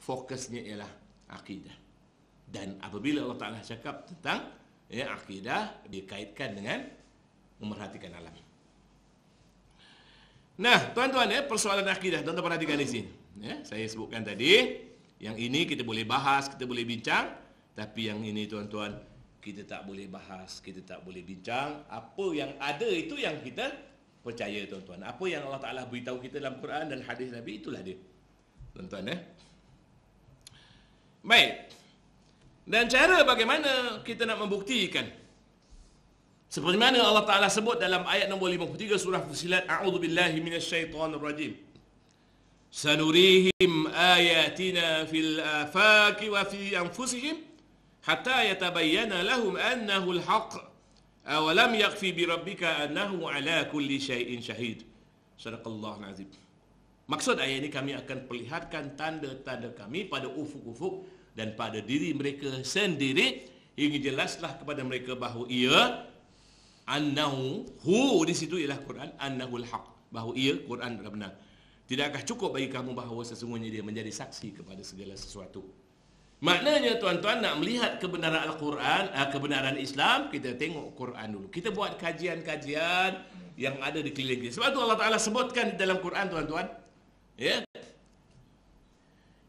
fokusnya ialah akidah. Dan apabila Allah Ta'ala cakap tentang akidah, dikaitkan dengan memerhatikan alam. Nah, tuan-tuan, persoalan akidah, tuan-tuan perhatikan di sini. Saya sebutkan tadi, yang ini kita boleh bahas, kita boleh bincang, tapi yang ini, tuan-tuan, kita tak boleh bahas, kita tak boleh bincang. Apa yang ada itu yang kita percaya, tuan-tuan. Apa yang Allah Ta'ala beritahu kita dalam Quran dan hadis Nabi, itulah dia, tuan-tuan. Baik. Dan cara bagaimana kita nak membuktikan? Seperti mana Allah Ta'ala sebut dalam ayat nombor 53 surah Fussilat, A'udzubillahi minasyaitonirrajim. Sanurihim ayatina fil afaki wa fi anfusihim hatta yatabayyana lahum annahu al-haq. Awalam yakfi bi rabbika annahu ala kulli syai'in syahid. Sadaqallahul azim. Maksud ayat ini, kami akan perlihatkan tanda-tanda kami pada ufuk-ufuk dan pada diri mereka sendiri, hingga jelaslah kepada mereka bahawa ia annahu, hu di situ ialah Quran, annahul haq, bahawa ia Quran adalah benar. Tidakkah cukup bagi kamu bahawa sesungguhnya dia menjadi saksi kepada segala sesuatu? Maknanya, tuan-tuan, nak melihat kebenaran Al-Quran, kebenaran Islam, kita tengok Quran dulu. Kita buat kajian-kajian yang ada di keliling kita. Sebab tu Allah Ta'ala sebutkan dalam Quran, tuan-tuan,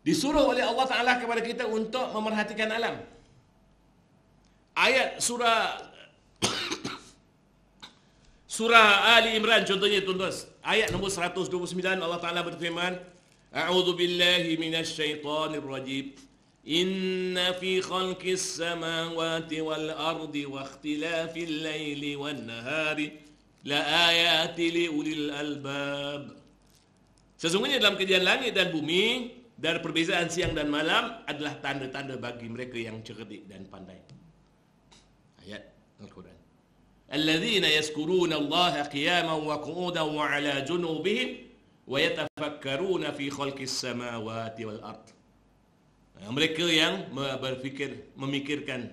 disuruh oleh Allah Ta'ala kepada kita untuk memerhatikan alam. Ayat surah Ali Imran contohnya, tuan-tuan, ayat nombor 129, Allah Ta'ala berfirman, A'udzu billahi minasyaitonir rajim. Inna fi khalqis samawati wal ardi wa ikhtilafil laili wan nahari la ayati li ulil albab. Sesungguhnya dalam kejadian langit dan bumi dan perbezaan siang dan malam adalah tanda-tanda bagi mereka yang cerdik dan pandai. Ayat Al-Quran. Alladzina yazkuruna Allah qiyaman wa qu'udan wa 'ala junubihim wa yatafakkaruna fi khalqis samawati wal ard. Mereka yang berfikir, memikirkan,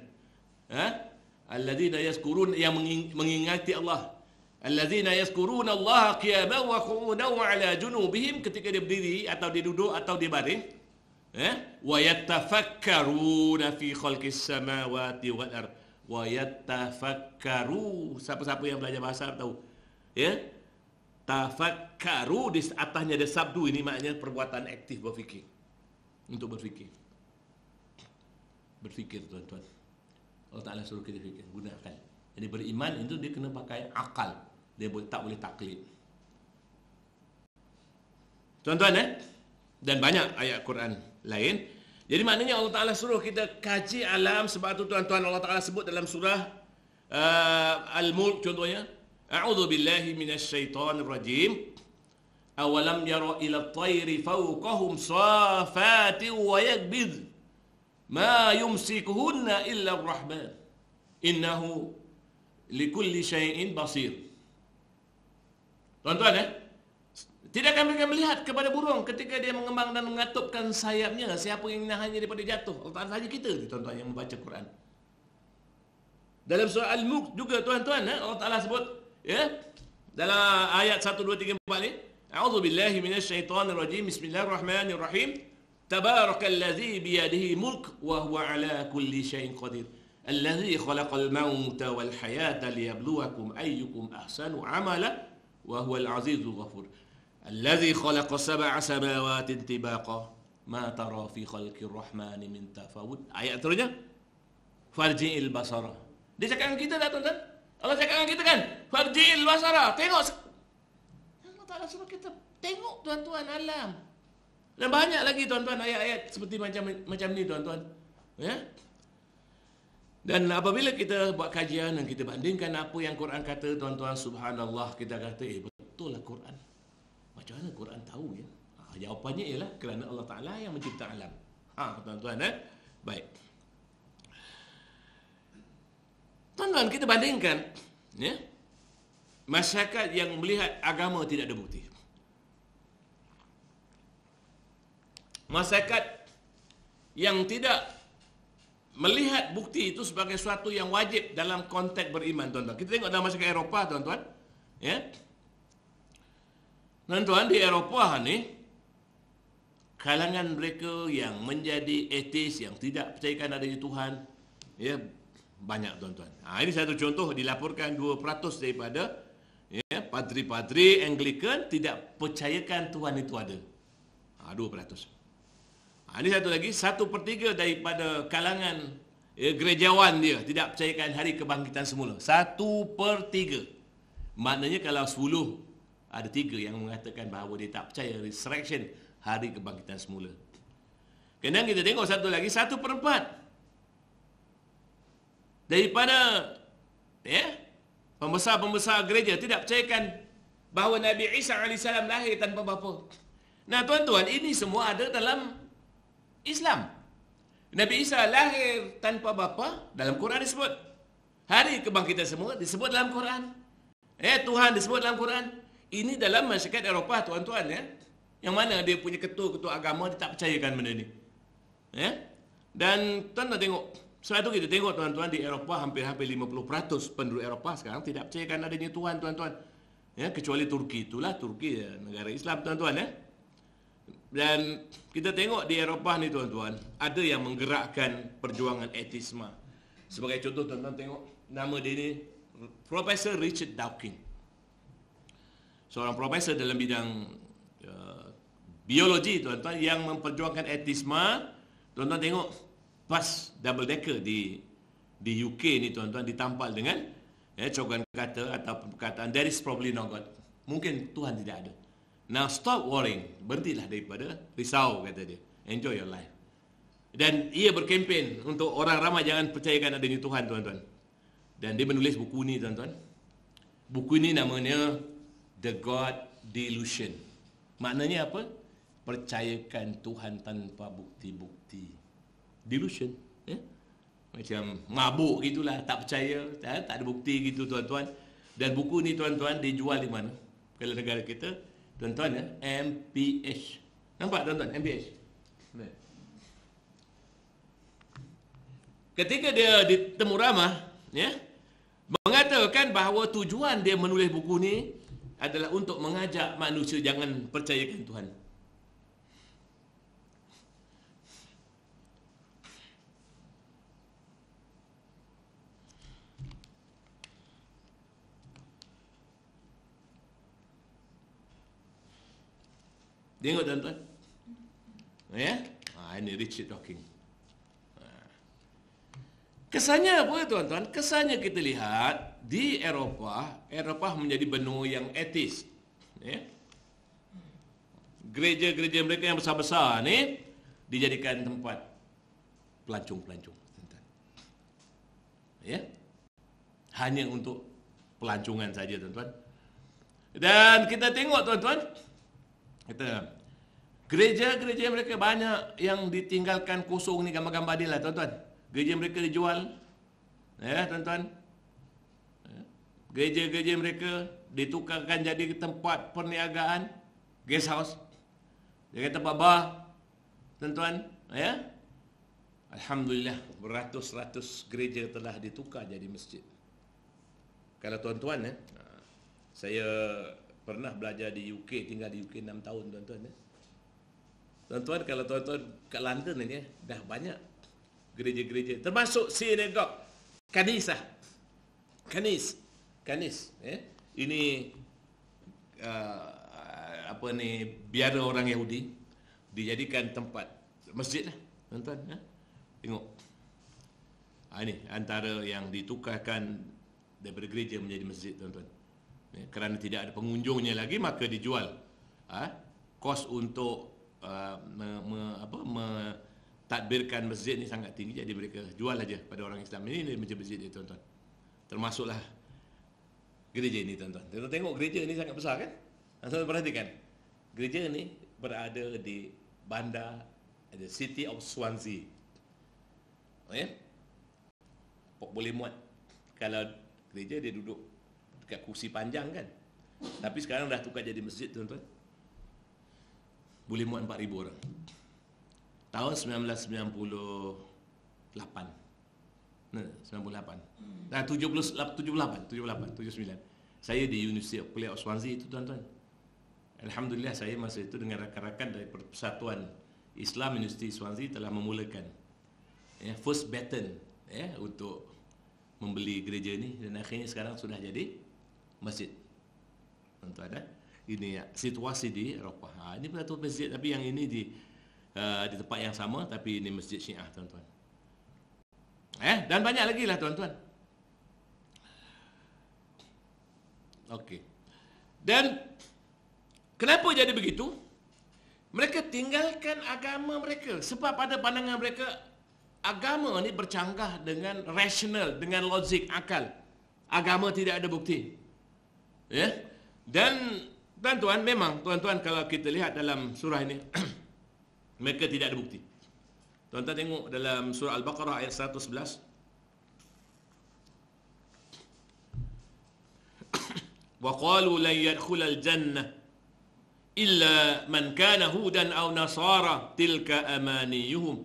alladzina yazkurun, yang mengingati Allah. Alladzina yazkuruna Allah qiyaman wa qu'udan wa 'ala junubihim, ketika dia berdiri atau dia duduk atau dia baring, wa yatafakkaruna fi khalqis samawati wal ard. Wa yatafakkaru, siapa-siapa yang belajar bahasa tahu, tafakkaru, di atasnya ada sabdu, ini maknanya perbuatan aktif, berfikir. Untuk berfikir, tuan-tuan, Allah Ta'ala suruh kita fikir, gunakan. Jadi beriman itu dia kena pakai akal, dia tak boleh taklid, tuan-tuan. Dan banyak ayat Quran lain. Jadi maknanya Allah Ta'ala suruh kita kaji alam. Sebab itu, tuan-tuan, Allah Ta'ala sebut dalam surah Al-Mulk contohnya, A'udzu billahi minasyaitonir rajim. Awalam yara ila at-tayri fawqahum safatin wa yakbid ma yumsikuhunna illa ar-rahman innahu likulli syai'in basir. Tuan-tuan, tidakkah mereka melihat kepada burung ketika dia mengembang dan mengatupkan sayapnya? Siapa yang menahannya daripada jatuh? Allah Ta'ala saja kita, tuan-tuan, yang membaca Quran. Dalam surah Al-Mulk juga, tuan-tuan, Allah Ta'ala sebut, dalam ayat 1, 2, 3, 4 ni, A'udzu billahi minasyaitonir rajim. Bismillahirrahmanirrahim. Tabarakalladzi biyadihi mulk wa huwa ala kulli syai'in qadir. Alladzi khalaqal mauta wal hayata liyabluwakum ayyukum ahsanu amala wa huwal azizul ghafur. Alladzi khalaqa sab'a samawatin tibaqa ma tara fi khalqir rahmani min tafawud. Ayat terusnya, farji'il basara. Dia cakap dengan kita tak, tuan-tuan? Allah cakap dengan kita kan? Farji'il basara. Tengok. Allah Ta'ala suruh kita tengok, tuan-tuan, alam. Dan banyak lagi, tuan-tuan, ayat-ayat seperti macam ni, tuan-tuan. Dan apabila kita buat kajian dan kita bandingkan apa yang Quran kata, tuan-tuan, subhanallah, kita kata, betul lah Quran. Macam mana Quran tahu, ya? Jawapannya ialah kerana Allah Ta'ala yang mencipta alam. Tuan-tuan, baik. Tuan-tuan, kita bandingkan, masyarakat yang melihat agama tidak ada bukti. Masyarakat yang tidak melihat bukti itu sebagai suatu yang wajib dalam konteks beriman, tuan-tuan. Kita tengok dalam masyarakat Eropah, tuan-tuan. Tuan-tuan, di Eropah ni, kalangan mereka yang menjadi ateis, yang tidak percayakan adanya Tuhan, ya, banyak tuan-tuan. Ini satu contoh, dilaporkan 2% daripada padri-padri Anglican tidak percayakan Tuhan itu ada. 2%. Ini satu lagi, 1/3 daripada kalangan gerejawan dia tidak percayakan hari kebangkitan semula. 1/3. Maknanya kalau 10, ada 3 yang mengatakan bahawa dia tak percaya resurrection, hari kebangkitan semula. Kemudian kita tengok satu lagi, 1/4 daripada pembesar-pembesar gereja tidak percayakan bahawa Nabi Isa AS lahir tanpa bapa. Nah tuan-tuan, ini semua ada dalam Islam. Nabi Isa lahir tanpa bapa, dalam Quran disebut. Hari kebangkitan semula disebut dalam Quran. Tuhan disebut dalam Quran. Ini dalam masyarakat Eropah tuan-tuan, yang mana dia punya ketua-ketua agama dia tak percayakan benda ni. Dan tuan-tuan tengok, sebab tu kita tengok tuan-tuan di Eropah hampir-hampir 50% penduduk Eropah sekarang tidak percayakan adanya Tuhan tuan-tuan. Kecuali Turki, itulah Turki negara Islam tuan-tuan. Dan kita tengok di Eropah ni tuan-tuan, ada yang menggerakkan perjuangan ateisme. Sebagai contoh tuan-tuan tengok, nama dia ni Profesor Richard Dawkins. Seorang profesor dalam bidang biologi tuan-tuan yang memperjuangkan ateisme. Tuan-tuan tengok bas double decker di UK ni tuan-tuan ditampal dengan cogan kata atau perkataan there is probably no God. Mungkin Tuhan tidak ada. Now stop worrying. Berhentilah daripada risau, kata dia. Enjoy your life. Dan ia berkempen untuk orang ramai jangan percayakan adanya Tuhan tuan-tuan. Dan dia menulis buku ni tuan-tuan. Buku ni namanya The God Delusion. Maknanya apa? Percayakan Tuhan tanpa bukti-bukti. Delusion. Macam mabuk gitulah, tak percaya, tak ada bukti gitu tuan-tuan. Dan buku ni tuan-tuan dijual di mana? Kalau negara kita, tuan-tuan MPH. Nampak tuan-tuan, MPH. Ketika dia di Temu Ramah, mengatakan bahawa tujuan dia menulis buku ni adalah untuk mengajak manusia jangan percayakan Tuhan. Tengok tuan-tuan. Ini Richard Dawkins. Kesannya apa tuan-tuan? Kesannya kita lihat di Eropah menjadi benua yang ateis. Gereja-gereja mereka yang besar-besar ni dijadikan tempat pelancong-pelancong, tuan-tuan. Hanya untuk pelancongan saja tuan-tuan. Dan kita tengok tuan-tuan, gereja-gereja mereka banyak yang ditinggalkan kosong ni, gambar-gambar dia lah tuan-tuan. Gereja mereka dijual, tuan-tuan. Gereja-gereja mereka ditukarkan jadi tempat perniagaan, guest house, jadi tempat bar, tuan-tuan. Alhamdulillah, beratus-ratus gereja telah ditukar jadi masjid. Kalau tuan-tuan, saya pernah belajar di UK, tinggal di UK 6 tahun tuan-tuan. Tuan-tuan, kalau tuan-tuan kat London ni dah banyak gereja-gereja, termasuk sinagog, kanis. Ini biara orang Yahudi dijadikan tempat masjid lah, tuan-tuan. Tengok. Ini antara yang ditukarkan daripada gereja menjadi masjid, tuan-tuan. Kerana tidak ada pengunjungnya lagi, maka dijual. Kos untuk mentadbirkan masjid ni sangat tinggi, jadi mereka jual aja pada orang Islam. Ini masjid-masjid ni tuan-tuan. Termasuklah gereja ini tuan-tuan. Kita tengok gereja ni sangat besar kan? Tuan-tuan perhatikan. Gereja ni berada di bandar, the city of Swansea. Boleh muat. Kalau gereja dia duduk dekat kursi panjang kan. Tapi sekarang dah tukar jadi masjid tuan-tuan. Boleh muat 4,000 orang. Tahun 1998. 98. 79. Saya di University of Swansea itu tuan-tuan. Alhamdulillah saya masa itu dengan rakan-rakan dari Persatuan Islam Universiti Swansea telah memulakan first baton untuk membeli gereja ni, dan akhirnya sekarang sudah jadi masjid. Tuan-tuan, ini situasi di Eropah. Ini satu masjid, tapi yang ini di tempat yang sama, tapi ini masjid Syiah, tuan-tuan. Dan banyak lagi lah, tuan-tuan. Okey. Dan kenapa jadi begitu? Mereka tinggalkan agama mereka sebab pada pandangan mereka agama ni bercanggah dengan rasional, dengan logik, akal. Agama tidak ada bukti. Dan tuan-tuan, memang tuan-tuan kalau kita lihat dalam surah ini mereka tidak ada bukti. Tuan-tuan tengok dalam surah Al-Baqarah ayat 111. Wa qalu lan yadkhulal jannah illa man kana hudan aw nasara tilka amaniyuhum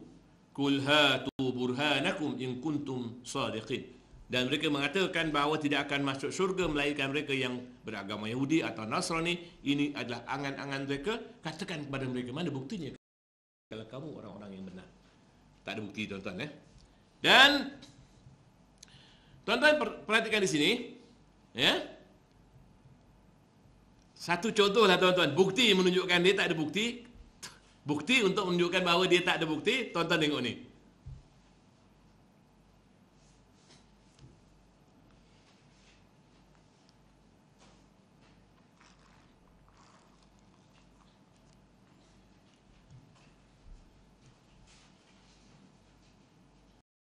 qul hatu burhanakum in kuntum sadiqin. Dan mereka mengatakan bahawa tidak akan masuk syurga melainkan mereka yang beragama Yahudi atau Nasrani. Ini adalah angan-angan mereka. Katakan kepada mereka, mana buktinya kalau kamu orang-orang yang benar? Tak ada bukti, tuan-tuan. Dan tuan-tuan perhatikan di sini, satu contoh lah, tuan-tuan. Bukti menunjukkan dia tak ada bukti. Bukti untuk menunjukkan bahawa dia tak ada bukti. Tuan-tuan tengok ni.